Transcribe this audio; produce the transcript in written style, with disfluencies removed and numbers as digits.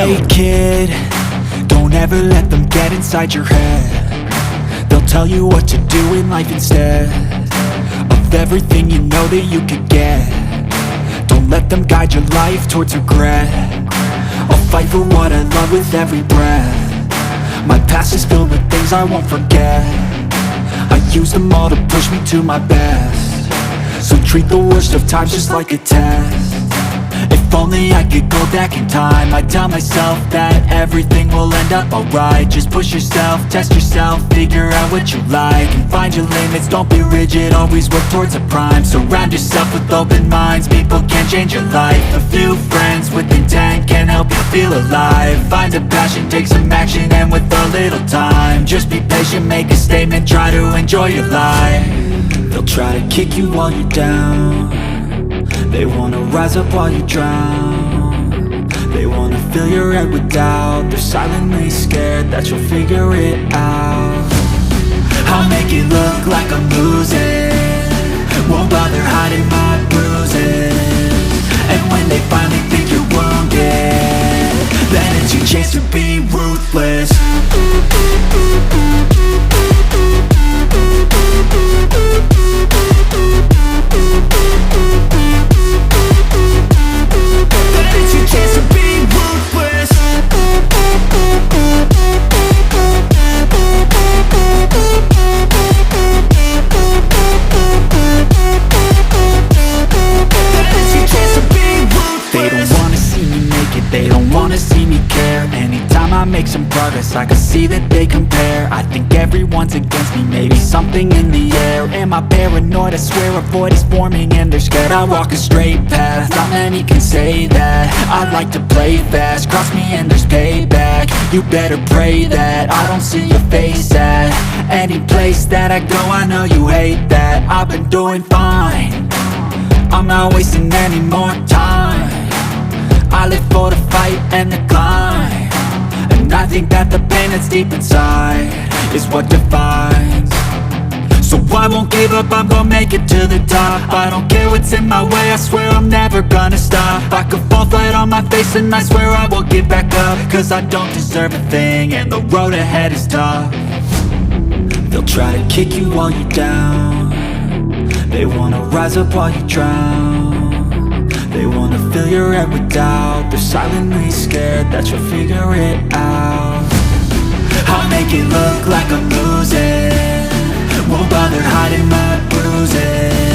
Hey kid, don't ever let them get inside your head. They'll tell you what to do in life instead of everything you know that you could get. Don't let them guide your life towards regret. I'll fight for what I love with every breath. My past is filled with things I won't forget. I use them all to push me to my best. So treat the worst of times just like a test. If only I could go back in time, I'd tell myself that everything will end up alright. Just push yourself, test yourself, figure out what you like, and find your limits, don't be rigid, always work towards a prime. Surround yourself with open minds, people can change your life. A few friends with intent can help you feel alive. Find a passion, take some action, and with a little time, just be patient, make a statement, try to enjoy your life. They'll try to kick you while you're down. They wanna rise up while you drown. They wanna fill your head with doubt. They're silently scared that you'll figure it out. I'll make it look like I'm losing, won't bother hiding my bruises. And when they finally think you're wounded, then it's your chance to be ruthless. They don't wanna see me care. Anytime I make some progress, I can see that they compare. I think everyone's against me, maybe something in the air. Am I paranoid? I swear a void is forming and they're scared. I walk a straight path, not many can say that. I like to play fast, cross me and there's payback. You better pray that I don't see your face at any place that I go. I know you hate that. I've been doing fine, I'm not wasting any more time. I live for the fight and the climb, and I think that the pain that's deep inside is what defines. So I won't give up, I'm gonna make it to the top. I don't care what's in my way, I swear I'm never gonna stop. I could fall flat on my face and I swear I won't get back up, cause I don't deserve a thing and the road ahead is tough. They'll try to kick you while you're down. They wanna rise up while you drown. They wanna fill your head with doubt. They're silently scared that you'll figure it out. I'll make it look like I'm losing, won't bother hiding my bruises.